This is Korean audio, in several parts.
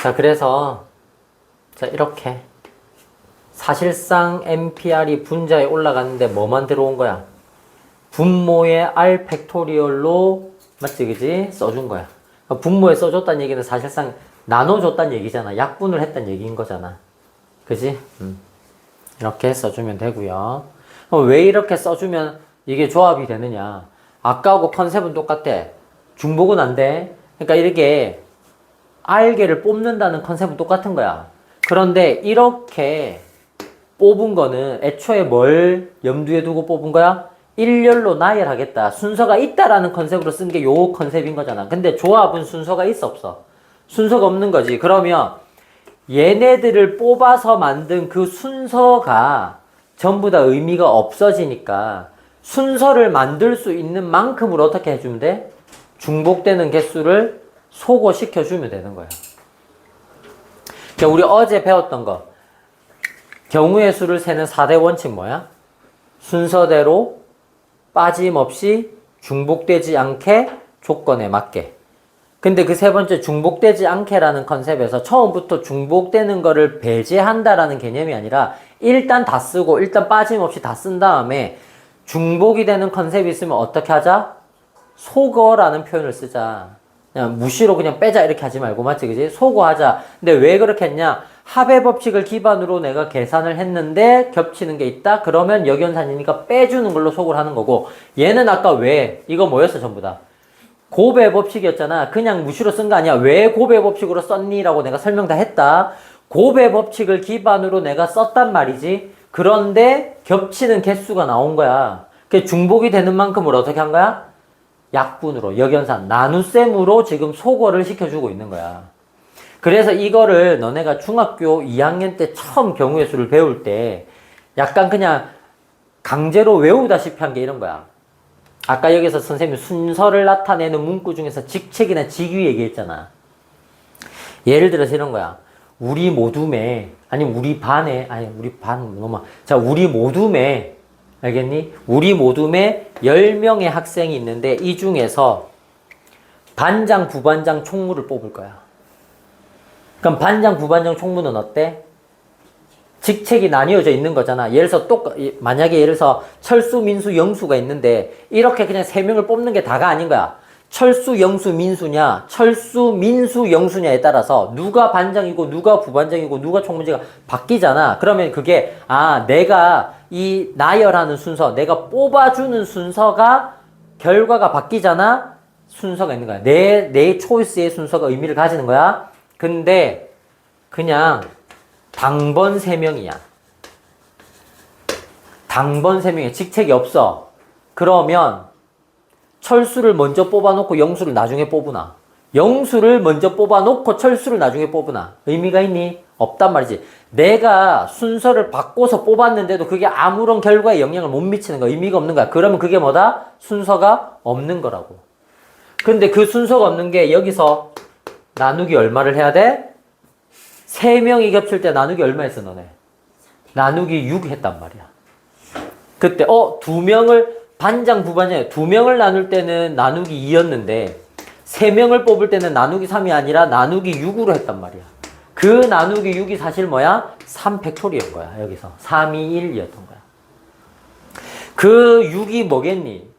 자, 그래서 자, 이렇게 사실상 NPR이 분자에 올라갔는데 뭐만 들어온 거야? 분모의 R 팩토리얼로 맞지, 그지? 써준 거야. 분모에 써줬다는 얘기는 사실상 나눠줬다는 얘기잖아. 약분을 했다는 얘기인 거잖아. 그지? 이렇게 써주면 되고요. 왜 이렇게 써주면 이게 조합이 되느냐? 아까하고 컨셉은 똑같아. 중복은 안 돼. 그러니까 이렇게 R개를 뽑는다는 컨셉은 똑같은 거야. 그런데 이렇게 뽑은 거는 애초에 뭘 염두에 두고 뽑은 거야? 일렬로 나열하겠다. 순서가 있다라는 컨셉으로 쓴 게 요 컨셉인 거잖아. 근데 조합은 순서가 있어, 없어? 순서가 없는 거지. 그러면 얘네들을 뽑아서 만든 그 순서가 전부 다 의미가 없어지니까 순서를 만들 수 있는 만큼을 어떻게 해주면 돼? 중복되는 개수를 소거시켜주면 되는 거야. 자, 우리 어제 배웠던 거. 경우의 수를 세는 4대 원칙 뭐야? 순서대로 빠짐없이 중복되지 않게 조건에 맞게. 근데 그 세 번째 중복되지 않게라는 컨셉에서 처음부터 중복되는 거를 배제한다라는 개념이 아니라 일단 다 쓰고 일단 빠짐없이 다 쓴 다음에 중복이 되는 컨셉이 있으면 어떻게 하자? 소거라는 표현을 쓰자. 그냥 무시로 그냥 빼자 이렇게 하지 말고 맞지, 그지? 소거하자. 근데 왜 그렇게 했냐? 합의 법칙을 기반으로 내가 계산을 했는데 겹치는 게 있다? 그러면 역연산이니까 빼주는 걸로 소거를 하는 거고, 얘는 아까 왜? 이거 뭐였어 전부 다? 곱의 법칙이었잖아. 그냥 무시로 쓴 거 아니야. 왜 곱의 법칙으로 썼니? 라고 내가 설명 다 했다. 곱의 법칙을 기반으로 내가 썼단 말이지. 그런데 겹치는 개수가 나온 거야. 그게 중복이 되는 만큼을 어떻게 한 거야? 약분으로, 역연산, 나눗셈으로 지금 소거를 시켜주고 있는 거야. 그래서 이거를 너네가 중학교 2학년 때 처음 경우의 수를 배울 때 약간 그냥 강제로 외우다시피 한 게 이런 거야. 아까 여기서 선생님이 순서를 나타내는 문구 중에서 직책이나 직위 얘기했잖아. 예를 들어서 이런 거야. 우리 모둠에, 아니 우리 반에, 아니 우리 반 너무 자, 우리 모둠에, 알겠니? 우리 모둠에 10명의 학생이 있는데 이 중에서 반장, 부반장, 총무를 뽑을 거야. 그럼 반장, 부반장, 총무는 어때? 직책이 나뉘어져 있는 거잖아. 예를 들어서 만약에 예를 들어서 철수, 민수, 영수가 있는데 이렇게 그냥 3명을 뽑는 게 다가 아닌 거야. 철수, 영수, 민수냐, 철수, 민수, 영수냐에 따라서 누가 반장이고 누가 부반장이고 누가 총무지가 바뀌잖아. 그러면 그게 내가 이 나열하는 순서, 내가 뽑아주는 순서가 결과가 바뀌잖아. 순서가 있는 거야. 내 초이스의 순서가 의미를 가지는 거야. 근데 그냥 당번 3명이야. 당번 3명이야. 직책이 없어. 그러면 철수를 먼저 뽑아놓고 영수를 나중에 뽑으나, 영수를 먼저 뽑아놓고 철수를 나중에 뽑으나 의미가 있니? 없단 말이지. 내가 순서를 바꿔서 뽑았는데도 그게 아무런 결과에 영향을 못 미치는 거야. 의미가 없는 거야. 그러면 그게 뭐다? 순서가 없는 거라고. 근데 그 순서가 없는 게 여기서 나누기 얼마를 해야 돼? 3명이 겹칠 때 나누기 얼마 했어 너네? 나누기 6 했단 말이야. 그때 2명을 반장, 부반장 2명을 나눌 때는 나누기 2였는데 3명을 뽑을 때는 나누기 3이 아니라 나누기 6으로 했단 말이야. 그 나누기 6이 사실 뭐야? 3팩토리인 거야. 여기서 3, 2, 1이었던 거야. 그 6이 뭐겠니?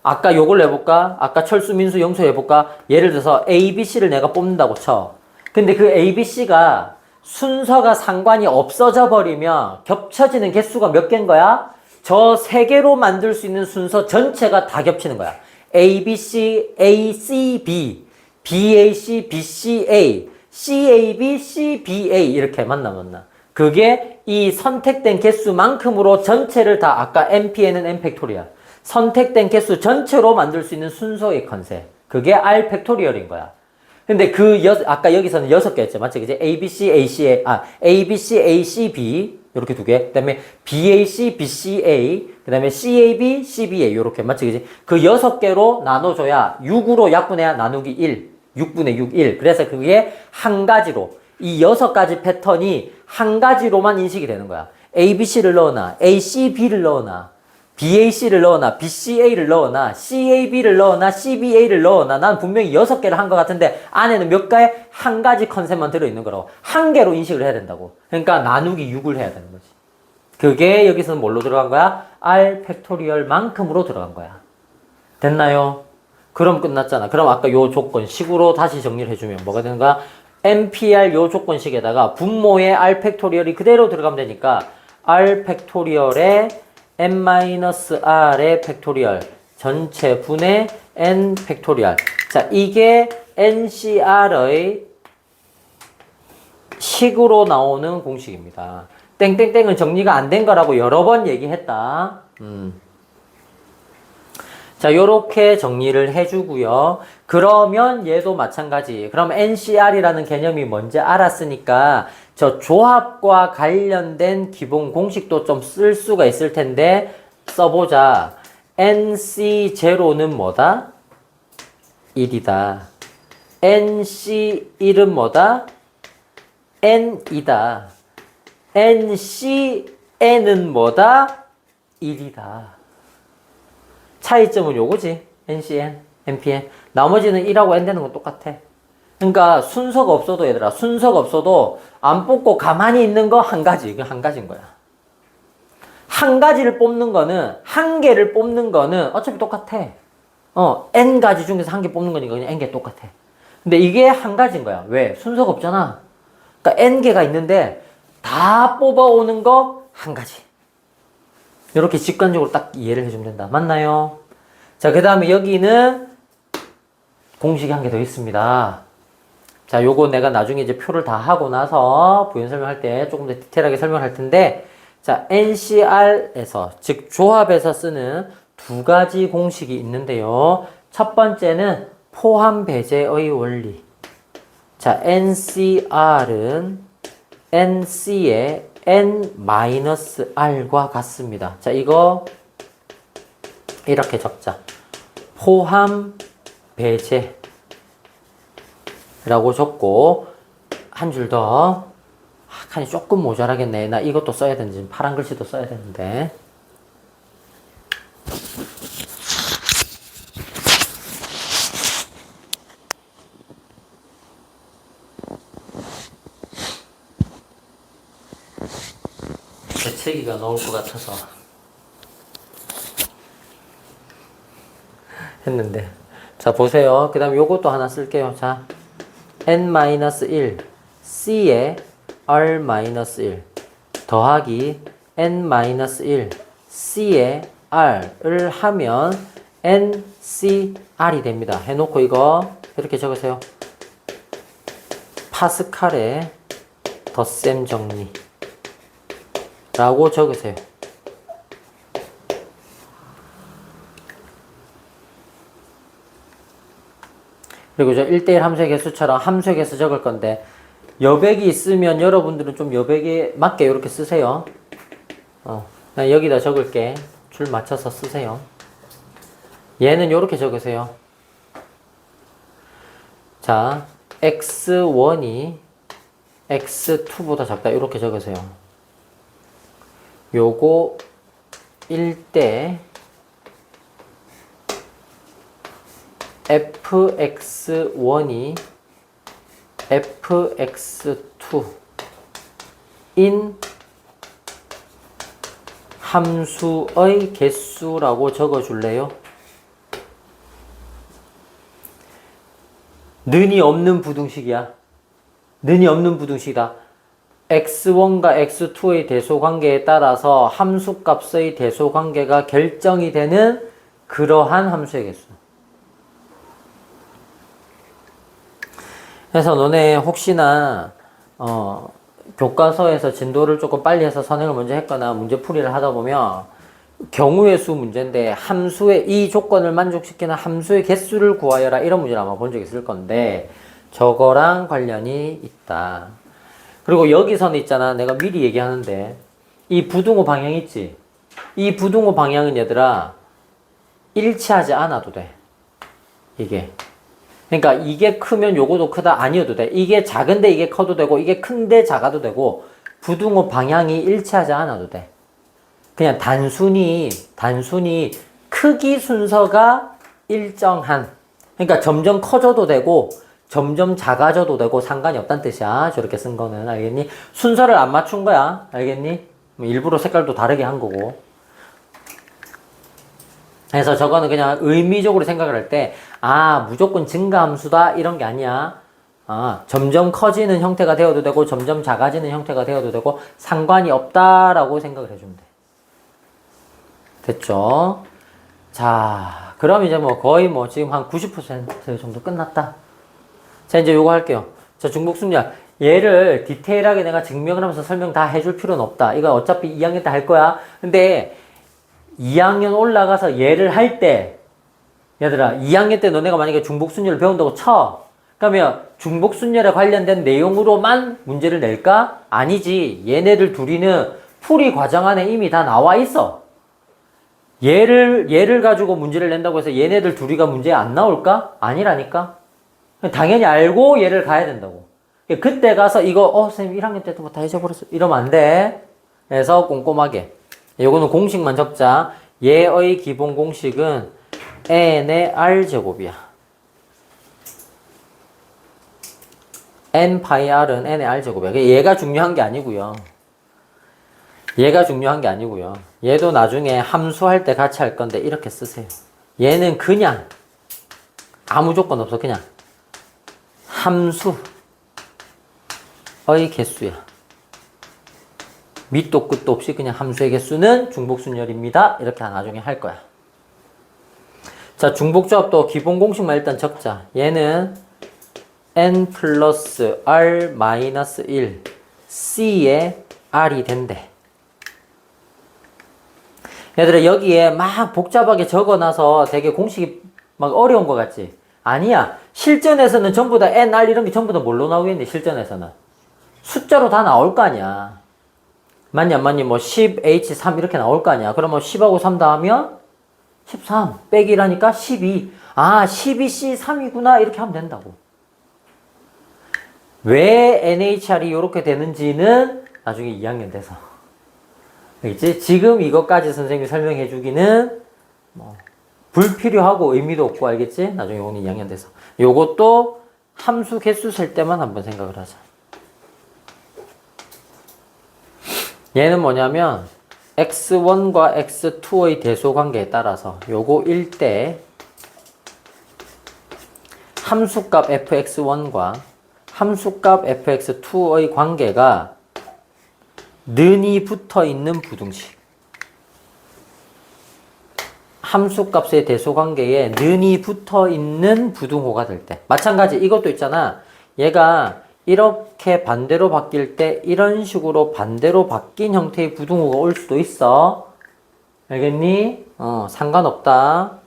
아까 요걸 해볼까? 아까 철수, 민수, 영수 해볼까? 예를 들어서 A, B, C를 내가 뽑는다고 쳐. 근데 그 A, B, C가 순서가 상관이 없어져 버리면 겹쳐지는 개수가 몇 개인 거야? 저 3개로 만들 수 있는 순서 전체가 다 겹치는 거야. A, B, C, A, C, B, B, A, C, B, C, A, C, A, B, C, B, A 이렇게 만나. 그게 이 선택된 개수만큼으로 전체를 다 아까 NPN은 N 팩토리야. 선택된 개수 전체로 만들 수 있는 순서의 컨셉. 그게 R 팩토리얼인 거야. 근데 아까 여기서는 6개 했죠. 맞지? 그지? A, B, C, A, C, A, B, C, A, C, B. 요렇게 2개. 그 다음에 B, A, C, B, C, A. 그 다음에 C, A, B, C, B, A. 요렇게. 맞지? 그지? 그 6개로 나눠줘야 6으로 약분해야 나누기 1. 6분의 6, 1. 그래서 그게 한 가지로. 이 6가지 패턴이 한 가지로만 인식이 되는 거야. A, B, C를 넣어놔. A, C, B를 넣어놔. BAC를 넣어놔, BCA를 넣어놔, CAB를 넣어놔, CBA를 넣어놔. 난 분명히 6개를 한 것 같은데 안에는 몇 가지? 한 가지 컨셉만 들어있는 거라고. 한 개로 인식을 해야 된다고. 그러니까 나누기 6을 해야 되는 거지. 그게 여기서는 뭘로 들어간 거야? R 팩토리얼만큼으로 들어간 거야. 됐나요? 그럼 끝났잖아. 그럼 아까 요 조건식으로 다시 정리를 해주면 뭐가 되는 거야? NPR 요 조건식에다가 분모의 R 팩토리얼이 그대로 들어가면 되니까 R 팩토리얼에 n-r의 팩토리얼 전체 분의 n 팩토리얼. 자, 이게 NCR의 식으로 나오는 공식입니다. 땡땡땡은 정리가 안 된 거라고 여러 번 얘기했다. 자, 요렇게 정리를 해주고요. 그러면 얘도 마찬가지. 그럼 NCR이라는 개념이 뭔지 알았으니까 저 조합과 관련된 기본 공식도 좀 쓸 수가 있을 텐데 써보자. NC0는 뭐다? 1이다. NC1은 뭐다? N이다. NCN은 뭐다? 1이다. 차이점은 요거지. NCN, NPN. 나머지는 1하고 N 되는 건 똑같아. 그러니까 순서가 없어도 얘들아, 순서가 없어도 안 뽑고 가만히 있는 거 한 가지. 이거 한 가지인 거야. 한 가지를 뽑는 거는, 한 개를 뽑는 거는 어차피 똑같아. N 가지 중에서 한 개 뽑는 거니까 그냥 N 개 똑같아. 근데 이게 한 가지인 거야. 왜? 순서가 없잖아. 그러니까 N 개가 있는데 다 뽑아오는 거 한 가지. 이렇게 직관적으로 딱 이해를 해주면 된다. 맞나요? 자, 그 다음에 여기는 공식이 한 개 더 있습니다. 자, 요거 내가 나중에 이제 표를 다 하고 나서 부연 설명할 때 조금 더 디테일하게 설명할 텐데, 자, NCR에서, 즉 조합에서 쓰는 두 가지 공식이 있는데요. 첫 번째는 포함 배제의 원리. 자, NCR은 NC의 N-R과 같습니다. 자, 이거 이렇게 적자. 포함 배제라고 적고 한 줄 더. 칸이 조금 모자라겠네. 나 이것도 써야 되는지 파란 글씨도 써야 되는데. 재채기가 나올 것 같아서 했는데. 자, 보세요. 그 다음에 요것도 하나 쓸게요. 자, n-1 c에 r-1 더하기 n-1 c에 r을 하면 ncr이 됩니다. 해놓고 이거 이렇게 적으세요. 파스칼의 덧셈 정리 라고 적으세요. 그리고 저 1대1 함수의 개수처럼 함수의 개수 적을 건데 여백이 있으면 여러분들은 좀 여백에 맞게 이렇게 쓰세요. 난 여기다 적을게. 줄 맞춰서 쓰세요. 얘는 이렇게 적으세요. 자, x1이 x2보다 작다 이렇게 적으세요. 요거 1대 fx1이 fx2인 함수의 개수라고 적어줄래요? 는이 없는 부등식이야. 는이 없는 부등식이다. x1과 x2의 대소관계에 따라서 함수값의 대소관계가 결정이 되는 그러한 함수의 개수. 그래서 너네 혹시나 교과서에서 진도를 조금 빨리 해서 선행을 먼저 했거나 문제풀이를 하다 보면 경우의 수 문제인데 함수의 이 조건을 만족시키는 함수의 개수를 구하여라 이런 문제를 아마 본 적이 있을 건데 저거랑 관련이 있다. 그리고 여기서는 있잖아. 내가 미리 얘기하는데 이 부등호 방향 있지? 이 부등호 방향은 얘들아 일치하지 않아도 돼. 이게. 그러니까 이게 크면 요거도 크다 아니어도 돼. 이게 작은데 이게 커도 되고 이게 큰데 작아도 되고 부등호 방향이 일치하지 않아도 돼. 그냥 단순히 크기 순서가 일정한, 그러니까 점점 커져도 되고 점점 작아져도 되고 상관이 없다는 뜻이야. 저렇게 쓴 거는. 알겠니? 순서를 안 맞춘 거야. 알겠니? 일부러 색깔도 다르게 한 거고. 그래서 저거는 그냥 의미적으로 생각을 할 때, 무조건 증가함수다 이런 게 아니야. 점점 커지는 형태가 되어도 되고 점점 작아지는 형태가 되어도 되고 상관이 없다라고 생각을 해주면 돼. 됐죠? 자, 그럼 이제 뭐 거의 뭐 지금 한 90% 정도 끝났다. 자, 이제 요거 할게요. 자, 중복순열. 얘를 디테일하게 내가 증명을 하면서 설명 다 해줄 필요는 없다. 이거 어차피 2학년 때 할 거야. 근데 2학년 올라가서 얘를 할 때, 얘들아, 2학년 때 너네가 만약에 중복순열을 배운다고 쳐. 그러면 중복순열에 관련된 내용으로만 문제를 낼까? 아니지. 얘네들 둘이는 풀이 과정 안에 이미 다 나와 있어. 얘를 가지고 문제를 낸다고 해서 얘네들 둘이가 문제에 안 나올까? 아니라니까. 당연히 알고 얘를 가야 된다고. 그때 가서 이거 선생님 1학년 때도 뭐 다 잊어버렸어 이러면 안 돼. 그래서 꼼꼼하게 요거는 공식만 적자. 얘의 기본 공식은 n의 r제곱이야. n 파이 r은 n의 r제곱이야. 얘가 중요한 게 아니고요. 얘가 중요한 게 아니고요. 얘도 나중에 함수할 때 같이 할 건데 이렇게 쓰세요. 얘는 그냥 아무 조건 없어. 그냥 함수의 개수야. 밑도 끝도 없이 그냥 함수의 개수는 중복순열입니다. 이렇게 나중에 할 거야. 자, 중복조합도 기본 공식만 일단 적자. 얘는 n 플러스 r 마이너스 1 c의 r이 된대. 얘들아, 여기에 막 복잡하게 적어놔서 되게 공식이 막 어려운 것 같지? 아니야. 실전에서는 전부 다 n, r 이런 게 전부 다 뭘로 나오겠니? 실전에서는 숫자로 다 나올 거 아니야. 맞니 안 맞니? 뭐 10h3 이렇게 나올 거 아니야. 그러면 10하고 3 더하면 13 빼기라니까 12. 12c3이구나 이렇게 하면 된다고. 왜 NHR이 이렇게 되는지는 나중에 2학년 돼서. 알겠지? 지금 이것까지 선생님이 설명해 주기는 뭐 불필요하고 의미도 없고, 알겠지? 나중에 오늘 2학년 돼서. 요것도 함수 개수 셀 때만 한번 생각을 하자. 얘는 뭐냐면 x1과 x2의 대소 관계에 따라서 요거 1대 함수값 fx1과 함수값 fx2의 관계가 는이 붙어 있는 부등식. 함수값의 대소관계에 는이 붙어 있는 부등호가 될 때. 마찬가지 이것도 있잖아. 얘가 이렇게 반대로 바뀔 때 이런 식으로 반대로 바뀐 형태의 부등호가 올 수도 있어. 알겠니? 상관없다.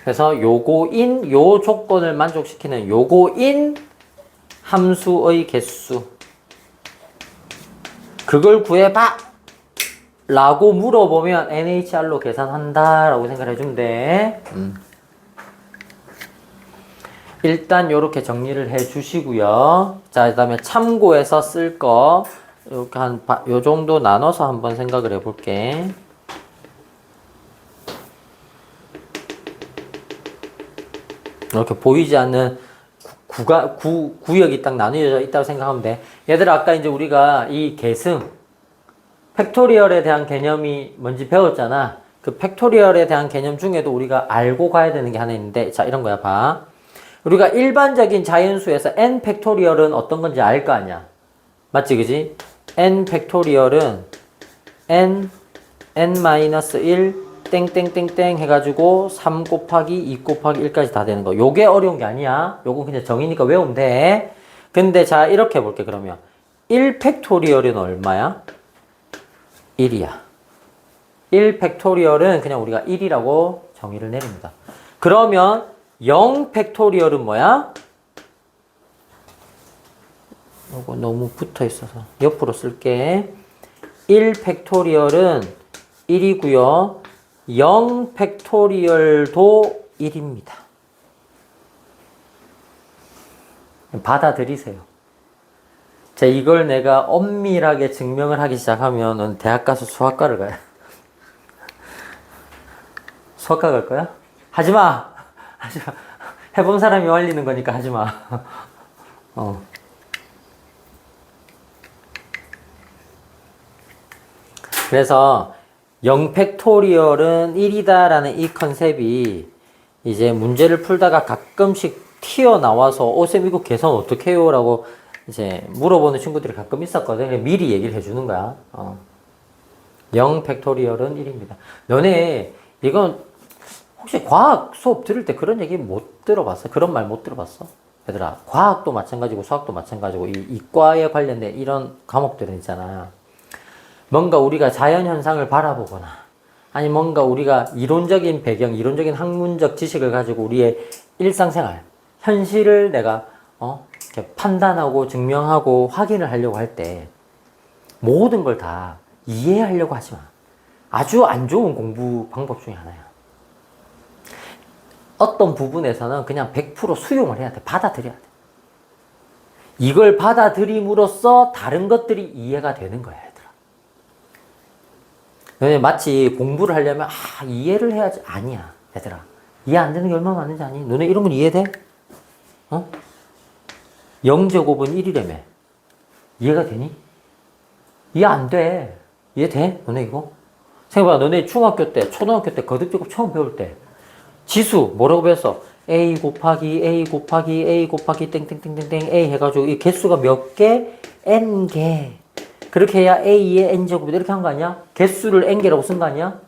그래서 요거인 요 조건을 만족시키는 요거인 함수의 개수, 그걸 구해봐! 라고 물어보면 NHR로 계산한다 라고 생각을 해주면 돼. 일단 요렇게 정리를 해 주시고요. 자, 그 다음에 참고해서 쓸 거 이렇게 요 정도 나눠서 한번 생각을 해 볼게. 이렇게 보이지 않는 구역이 딱 나뉘어져 있다고 생각하면 돼. 얘들아, 아까 이제 우리가 이 계승, 팩토리얼에 대한 개념이 뭔지 배웠잖아. 그 팩토리얼에 대한 개념 중에도 우리가 알고 가야 되는 게 하나 있는데, 자, 이런 거야, 봐. 우리가 일반적인 자연수에서 n 팩토리얼은 어떤 건지 알 거 아니야. 맞지, 그지? n 팩토리얼은 n-1 땡땡땡땡 해가지고 3 곱하기 2 곱하기 1까지 다 되는 거. 요게 어려운 게 아니야. 요건 그냥 정의니까 외우면 돼. 근데 자, 이렇게 해볼게. 그러면 1 팩토리얼은 얼마야? 1이야. 1 팩토리얼은 그냥 우리가 1이라고 정의를 내립니다. 그러면 0 팩토리얼은 뭐야? 요거 너무 붙어 있어서 옆으로 쓸게. 1 팩토리얼은 1이고요. 0 팩토리얼도 1입니다. 받아들이세요. 자, 이걸 내가 엄밀하게 증명을 하기 시작하면 대학 가서 수학과를 가야. 수학과 갈 거야? 하지 마! 하지 마. 해본 사람이 말리는 거니까 하지 마. 그래서 0팩토리얼은 1이다라는 이 컨셉이 이제 문제를 풀다가 가끔씩 튀어나와서 쌤 이거 계산 어떻게 해요? 라고 이제 물어보는 친구들이 가끔 있었거든. 미리 얘기를 해주는 거야. 0팩토리얼은 1입니다. 너네 이건 혹시 과학 수업 들을 때 그런 얘기 못 들어봤어? 그런 말 못 들어봤어? 얘들아, 과학도 마찬가지고 수학도 마찬가지고 이 이과에 관련된 이런 과목들은 있잖아. 뭔가 우리가 자연현상을 바라보거나 아니 뭔가 우리가 이론적인 배경, 이론적인 학문적 지식을 가지고 우리의 일상생활, 현실을 내가 이렇게 판단하고 증명하고 확인을 하려고 할 때 모든 걸 다 이해하려고 하지 마. 아주 안 좋은 공부 방법 중에 하나야. 어떤 부분에서는 그냥 100% 수용을 해야 돼. 받아들여야 돼. 이걸 받아들임으로써 다른 것들이 이해가 되는 거야, 얘들아. 너네 마치 공부를 하려면 이해를 해야지. 아니야, 얘들아. 이해 안 되는 게 얼마나 많은지 아니? 너네 이런 건 이해돼? 0제곱은 1이라며. 이해가 되니? 이해 안 돼. 이해돼? 너네 이거? 생각해봐. 너네 중학교 때, 초등학교 때 거듭제곱 처음 배울 때 지수 뭐라고 배웠어? A 곱하기 A 곱하기 A 곱하기 땡땡땡땡땡 A 해가지고 이 개수가 몇 개? N개. 그렇게 해야 A의 N제곱이다 이렇게 한 거 아니야? 개수를 N개라고 쓴 거 아니야?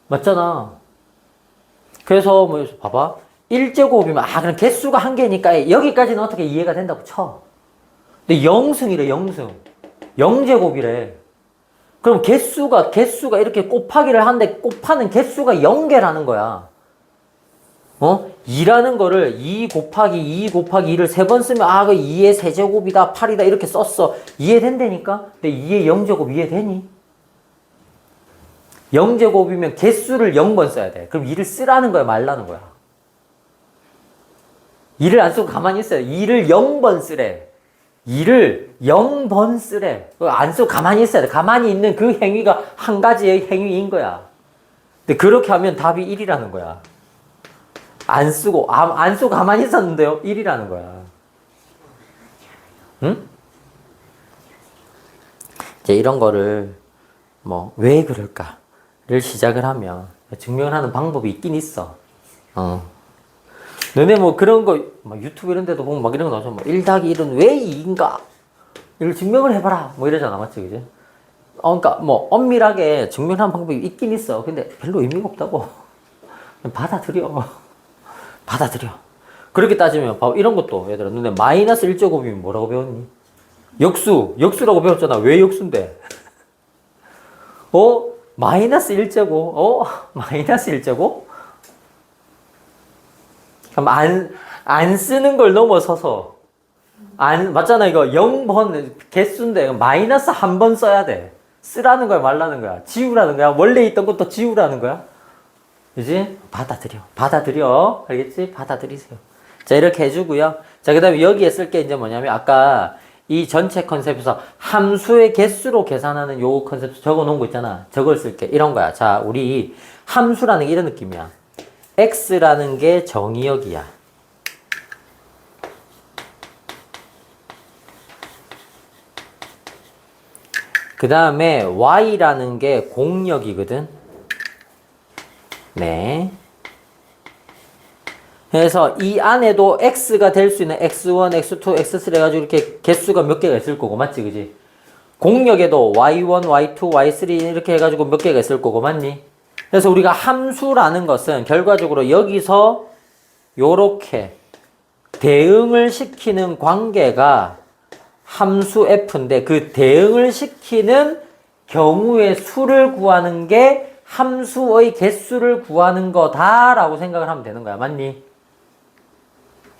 맞잖아. 그래서 뭐 봐봐. 1제곱이면 그럼 개수가 한 개니까 여기까지는 어떻게 이해가 된다고 쳐. 근데 0승이래 0승. 0제곱이래. 그럼 개수가 이렇게 곱하기를 하는데 곱하는 개수가 0개라는 거야. 2라는 거를 2 곱하기 2 곱하기 2를 3번 쓰면 그 2의 세제곱이다 8이다 이렇게 썼어. 이해된다니까? 근데 2의 0제곱 이해되니? 0제곱이면 개수를 0번 써야 돼. 그럼 2를 쓰라는 거야 말라는 거야? 2를 안 쓰고 가만히 있어요. 2를 0번 쓰래. 2를 0번 쓰래. 안 쓰고 가만히 있어야 돼. 가만히 있는 그 행위가 한 가지의 행위인 거야. 근데 그렇게 하면 답이 1이라는 거야. 안 쓰고 가만히 있었는데요. 1이라는 거야. 응? 이제 이런 거를 왜 그럴까를 시작을 하면 증명을 하는 방법이 있긴 있어. 너네 그런 거 유튜브 이런 데도 보면 이런 거 나오죠. 1 더하기 1은 왜 2인가? 이걸 증명을 해봐라. 이러잖아. 맞지? 그지? 그러니까 엄밀하게 증명하는 방법이 있긴 있어. 근데 별로 의미가 없다고. 받아들여. 그렇게 따지면 봐봐. 이런 것도 얘들아 너네 마이너스 1제곱이면 뭐라고 배웠니? 역수라고 배웠잖아. 왜 역수인데? 마이너스 1제곱? 마이너스 1제곱? 그럼 안 쓰는 걸 넘어서서 맞잖아. 이거 0번 개수인데 마이너스 한 번 써야 돼. 쓰라는 거야 말라는 거야? 지우라는 거야? 원래 있던 것도 지우라는 거야? 그지? 받아들여. 알겠지? 받아들이세요. 자, 이렇게 해주고요. 자, 그 다음에 여기에 쓸 게 이제 뭐냐면 아까 이 전체 컨셉에서 함수의 개수로 계산하는 요 컨셉 적어 놓은 거 있잖아. 저걸 쓸게. 이런 거야. 자, 우리 함수라는 게 이런 느낌이야. x라는 게 정의역이야. 그 다음에 y라는 게 공역이거든. 네. 그래서 이 안에도 x가 될 수 있는 x1, x2, x3 해가지고 이렇게 개수가 몇 개가 있을 거고, 맞지? 그지? 공역에도 y1, y2, y3 이렇게 해가지고 몇 개가 있을 거고, 맞니? 그래서 우리가 함수라는 것은 결과적으로 여기서 요렇게 대응을 시키는 관계가 함수 f인데 그 대응을 시키는 경우의 수를 구하는 게 함수의 개수를 구하는 거다라고 생각을 하면 되는 거야. 맞니?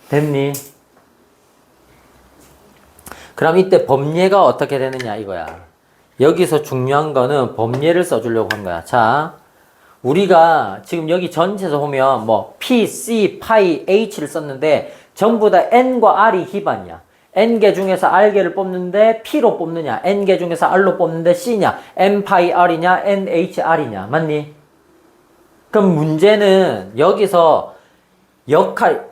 됐니? 그럼 이때 법례가 어떻게 되느냐 이거야. 여기서 중요한 거는 법례를 써주려고 한 거야. 자, 우리가 지금 여기 전체에서 보면 P, C, 파이, H를 썼는데 전부 다 N과 R이 기반이야. n개 중에서 r개를 뽑는데 p로 뽑느냐, n개 중에서 r로 뽑는데 c냐, n 파이 r이냐, n h r이냐, 맞니? 그럼 문제는 여기서 역할,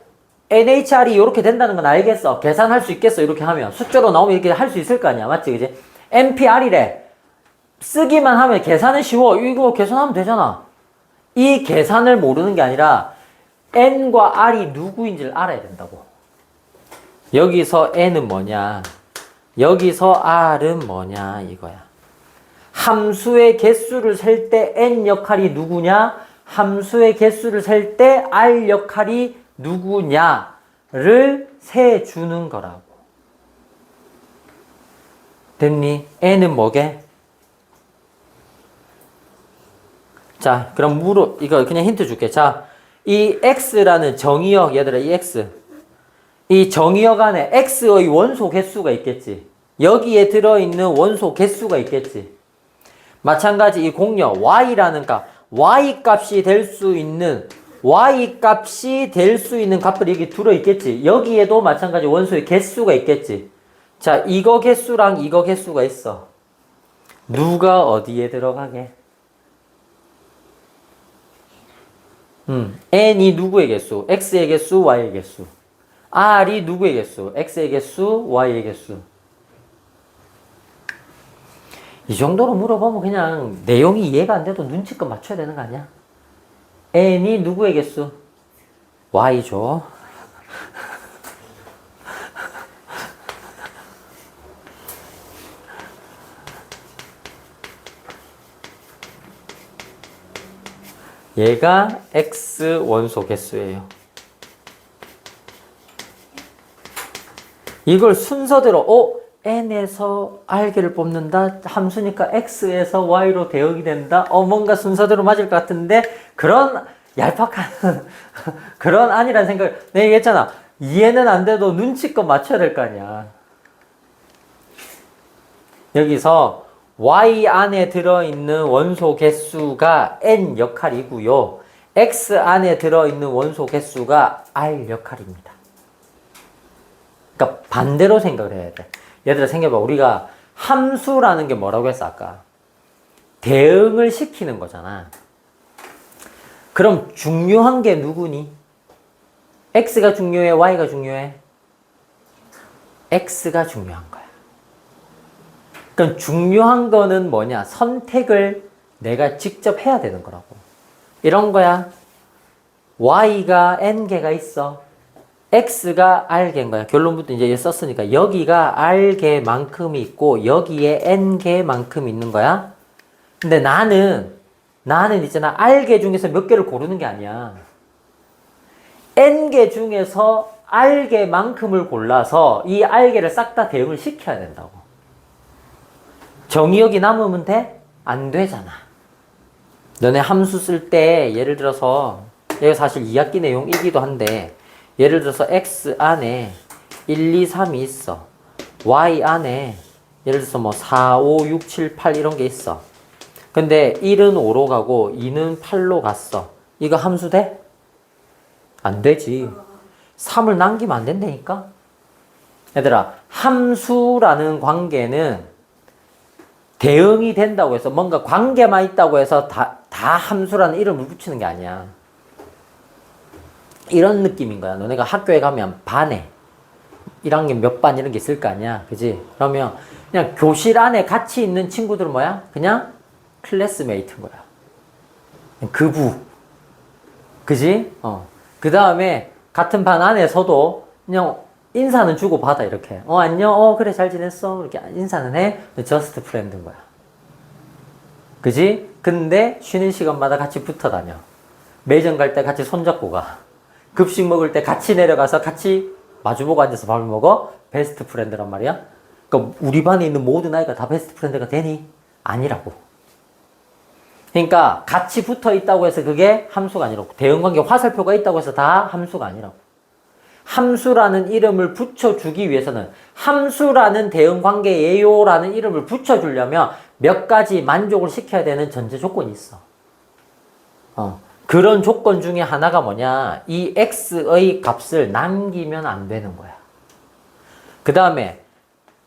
NHR이 이렇게 된다는 건 알겠어. 계산할 수 있겠어. 이렇게 하면. 숫자로 나오면 이렇게 할 수 있을 거 아니야. 맞지? 그지? NPR이래. 쓰기만 하면 계산은 쉬워. 이거 계산하면 되잖아. 이 계산을 모르는 게 아니라 N과 R이 누구인지를 알아야 된다고. 여기서 N은 뭐냐? 여기서 R은 뭐냐? 이거야. 함수의 개수를 셀 때 N 역할이 누구냐? 함수의 개수를 셀 때 R 역할이 누구냐를 세주는 거라고. 됐니? N은 뭐게? 자, 그럼 이거 그냥 힌트 줄게. 자, 이 X라는 정의역, 얘들아, 이 X. 이 정의역 안에 X의 원소 개수가 있겠지. 여기에 들어있는 원소 개수가 있겠지. 마찬가지 이 공역, Y라는 값. Y 값이 될 수 있는 값들이 여기 들어있겠지. 여기에도 마찬가지 원소의 개수가 있겠지. 자, 이거 개수랑 이거 개수가 있어. 누가 어디에 들어가게? n이 누구의 개수? x의 개수, y의 개수. r이 누구의 개수? x의 개수, y의 개수. 이 정도로 물어보면 그냥 내용이 이해가 안 돼도 눈치껏 맞춰야 되는 거 아니야? n이 누구의 개수? y죠. 얘가 x 원소 개수예요. 이걸 순서대로 n에서 r개를 뽑는다. 함수니까 x에서 y로 대역이 된다. 뭔가 순서대로 맞을 것 같은데 그런 얄팍한 그런 아니란 생각을 내가 얘기했잖아. 이해는 안 돼도 눈치껏 맞춰야 될 거 아니야. 여기서 y 안에 들어있는 원소 개수가 n 역할이고요. x 안에 들어있는 원소 개수가 r 역할입니다. 그러니까 반대로 생각을 해야 돼. 얘들아 생각해봐. 우리가 함수라는 게 뭐라고 했어 아까? 대응을 시키는 거잖아. 그럼 중요한 게 누구니? x가 중요해? y가 중요해? x가 중요한 거야. 그럼 중요한 거는 뭐냐? 선택을 내가 직접 해야 되는 거라고. 이런 거야. y가 n개가 있어. x가 r개인 거야. 결론부터 이제 썼으니까 여기가 r개만큼이 있고 여기에 n개만큼 있는 거야. 근데 나는 있잖아. r개 중에서 몇 개를 고르는 게 아니야. n개 중에서 r개만큼을 골라서 이 r개를 싹 다 대응을 시켜야 된다고. 정의역이 남으면 돼? 안 되잖아. 너네 함수 쓸 때 예를 들어서 이거 사실 2학기 내용이기도 한데 예를 들어서 x 안에 1, 2, 3이 있어. y 안에 예를 들어서 뭐 4, 5, 6, 7, 8 이런 게 있어. 근데 1은 5로 가고 2는 8로 갔어. 이거 함수 돼? 안 되지. 3을 남기면 안 된다니까? 얘들아, 함수라는 관계는 대응이 된다고 해서 뭔가 관계만 있다고 해서 다 함수라는 이름을 붙이는 게 아니야. 이런 느낌인 거야. 너네가 학교에 가면 반에 1학년 몇 반 이런 게 있을 거 아니야. 그지? 그러면 그냥 교실 안에 같이 있는 친구들은 뭐야? 그냥 클래스메이트인 거야. 그부. 그지? 그 다음에 같은 반 안에서도 그냥 인사는 주고 받아 이렇게. 안녕. 그래 잘 지냈어. 이렇게 인사는 해. 저스트 프렌드인 거야. 그지? 근데 쉬는 시간마다 같이 붙어 다녀. 매점 갈 때 같이 손잡고 가. 급식 먹을 때 같이 내려가서 같이 마주보고 앉아서 밥을 먹어. 베스트 프렌드란 말이야. 그러니까 우리 반에 있는 모든 아이가 다 베스트 프렌드가 되니? 아니라고. 그러니까 같이 붙어 있다고 해서 그게 함수가 아니라고. 대응관계 화살표가 있다고 해서 다 함수가 아니라고. 함수라는 이름을 붙여주기 위해서는 함수라는 대응관계예요라는 이름을 붙여주려면 몇 가지 만족을 시켜야 되는 전제 조건이 있어. 그런 조건 중에 하나가 뭐냐? 이 x의 값을 남기면 안 되는 거야. 그 다음에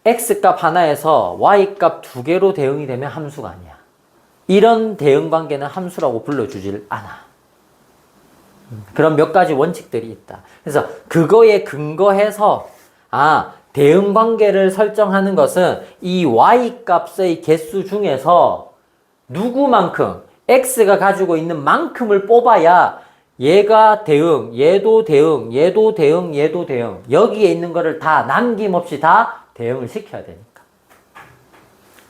x값 하나에서 y값 두 개로 대응이 되면 함수가 아니야. 이런 대응 관계는 함수라고 불러주질 않아. 그런 몇 가지 원칙들이 있다. 그래서 그거에 근거해서 대응 관계를 설정하는 것은 이 y값의 개수 중에서 누구만큼 x가 가지고 있는 만큼을 뽑아야 얘가 대응, 얘도 대응, 얘도 대응, 얘도 대응. 여기에 있는 거를 다 남김없이 다 대응을 시켜야 되니까.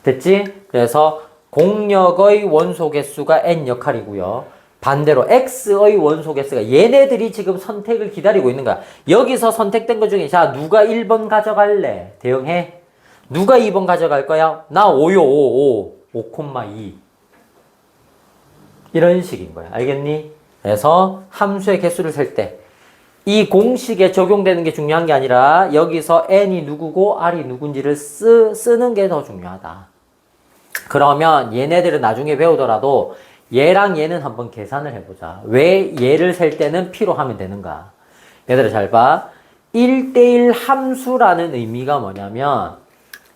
됐지? 그래서 공역의 원소 개수가 n 역할이고요. 반대로 x의 원소 개수가 얘네들이 지금 선택을 기다리고 있는 거야. 여기서 선택된 것 중에 자 누가 1번 가져갈래? 대응해. 누가 2번 가져갈 거야? 나 5요. 5,2 이런 식인 거야. 알겠니? 그래서 함수의 개수를 셀 때 이 공식에 적용되는 게 중요한 게 아니라 여기서 n이 누구고 r이 누군지를 쓰는 게 더 중요하다. 그러면 얘네들은 나중에 배우더라도 얘랑 얘는 한번 계산을 해보자. 왜 얘를 셀 때는 p로 하면 되는가? 얘들아 잘 봐. 1대1 함수라는 의미가 뭐냐면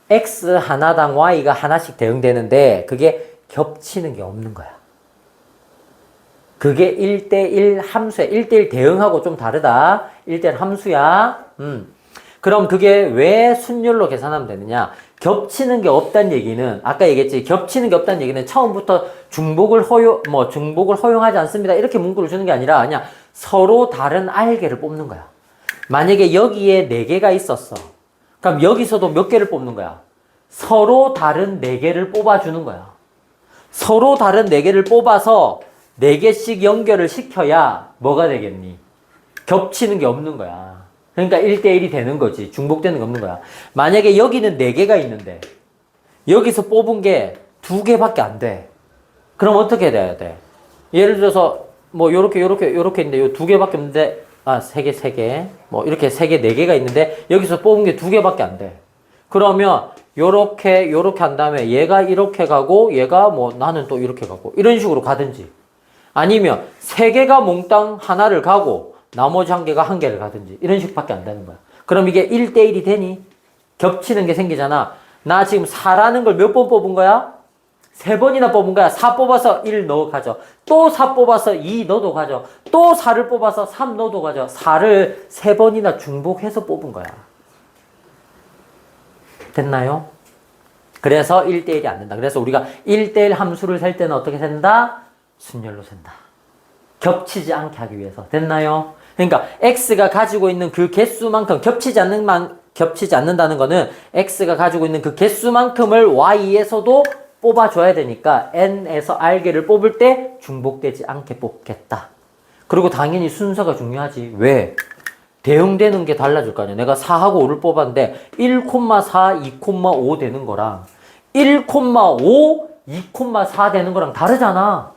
x 하나당 y가 하나씩 대응되는데 그게 겹치는 게 없는 거야. 그게 1대1 함수야. 1대1 대응하고 좀 다르다. 1대1 함수야. 그럼 그게 왜 순열로 계산하면 되느냐? 겹치는 게 없다는 얘기는 아까 얘기했지. 겹치는 게 없다는 얘기는 처음부터 중복을 허용하지 않습니다. 이렇게 문구를 주는 게 아니라 그냥 서로 다른 알개를 뽑는 거야. 만약에 여기에 4개가 있었어. 그럼 여기서도 몇 개를 뽑는 거야? 서로 다른 4개를 뽑아주는 거야. 서로 다른 4개를 뽑아서 4개씩 연결을 시켜야 뭐가 되겠니? 겹치는 게 없는 거야. 그러니까 1대1이 되는 거지. 중복되는 게 없는 거야. 만약에 여기는 4개가 있는데 여기서 뽑은 게 2개밖에 안 돼. 그럼 어떻게 돼야 돼? 예를 들어서 뭐 요렇게 있는데 요 2개밖에 없는데 3개 뭐 이렇게 3개 4개가 있는데 여기서 뽑은 게 2개밖에 안 돼. 그러면 요렇게 한 다음에 얘가 이렇게 가고 얘가 뭐 나는 또 이렇게 가고 이런 식으로 가든지 아니면 3개가 몽땅 하나를 가고 나머지 1개가 1개를 가든지 이런 식밖에 안 되는 거야. 그럼 이게 1대1이 되니? 겹치는 게 생기잖아. 나 지금 4라는 걸 몇 번 뽑은 거야? 3번이나 뽑은 거야. 4 뽑아서 1 넣어 가져. 또 4 뽑아서 2 넣어도 가져. 또 4를 뽑아서 3 넣어도 가져. 4를 3번이나 중복해서 뽑은 거야. 됐나요? 그래서 1대1이 안 된다. 그래서 우리가 1대1 함수를 셀 때는 어떻게 센다? 순열로 센다. 겹치지 않게 하기 위해서. 됐나요? 그러니까 x가 가지고 있는 그 개수만큼 겹치지 않는다는 거는 x가 가지고 있는 그 개수만큼을 y에서도 뽑아줘야 되니까 n에서 r개를 뽑을 때 중복되지 않게 뽑겠다. 그리고 당연히 순서가 중요하지. 왜? 대응되는 게 달라질 거 아니야. 내가 4하고 5를 뽑았는데 1,4, 2,5 되는 거랑 1,5, 2,4 되는 거랑 다르잖아.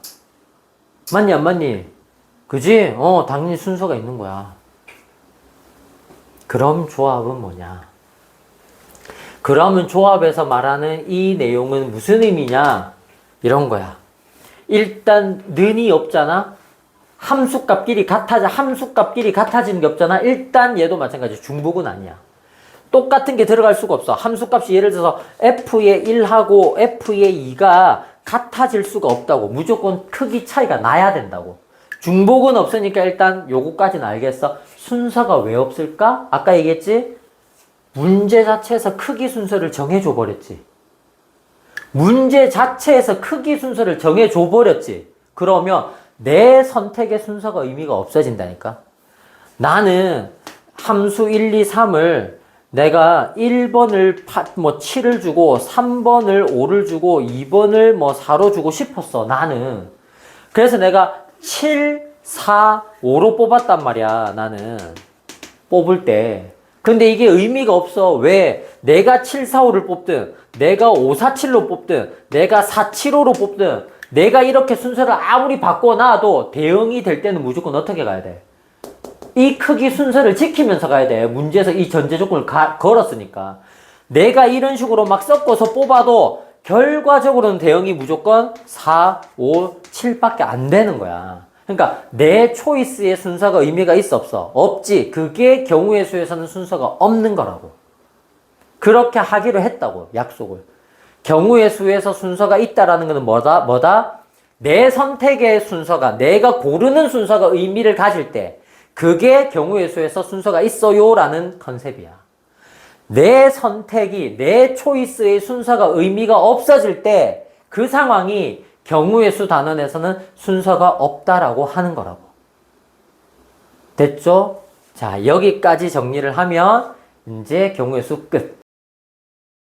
맞니 안 맞니? 그지? 당연히 순서가 있는 거야. 그럼 조합은 뭐냐? 그러면 조합에서 말하는 이 내용은 무슨 의미냐? 이런 거야. 일단 는이 없잖아? 함수값끼리 같아지는 게 없잖아? 일단 얘도 마찬가지. 중복은 아니야. 똑같은 게 들어갈 수가 없어. 함수값이 예를 들어서 f의 1하고 f의 2가 같아질 수가 없다고. 무조건 크기 차이가 나야 된다고. 중복은 없으니까 일단 요거까지는 알겠어. 순서가 왜 없을까? 아까 얘기했지? 문제 자체에서 크기 순서를 정해줘 버렸지. 문제 자체에서 크기 순서를 정해줘 버렸지. 그러면 내 선택의 순서가 의미가 없어진다니까. 나는 함수 1, 2, 3을 내가 1번을 7을 주고 3번을 5를 주고 2번을 4로 주고 싶었어. 나는. 그래서 내가 7, 4, 5로 뽑았단 말이야. 나는. 뽑을 때. 근데 이게 의미가 없어. 왜? 내가 7, 4, 5를 뽑든 내가 5, 4, 7로 뽑든 내가 4, 7, 5로 뽑든 내가 이렇게 순서를 아무리 바꿔놔도 대응이 될 때는 무조건 어떻게 가야 돼? 이 크기 순서를 지키면서 가야 돼. 문제에서 이 전제 조건을 걸었으니까. 내가 이런 식으로 막 섞어서 뽑아도 결과적으로는 대응이 무조건 4, 5, 7밖에 안 되는 거야. 그러니까 내 초이스의 순서가 의미가 있어 없어? 없지. 그게 경우의 수에서는 순서가 없는 거라고. 그렇게 하기로 했다고, 약속을. 경우의 수에서 순서가 있다라는 것은 뭐다? 내 선택의 순서가, 내가 고르는 순서가 의미를 가질 때, 그게 경우의 수에서 순서가 있어요 라는 컨셉이야. 내 선택이, 내 초이스의 순서가 의미가 없어질 때, 그 상황이 경우의 수 단원에서는 순서가 없다라고 하는 거라고. 됐죠? 자, 여기까지 정리를 하면 이제 경우의 수 끝.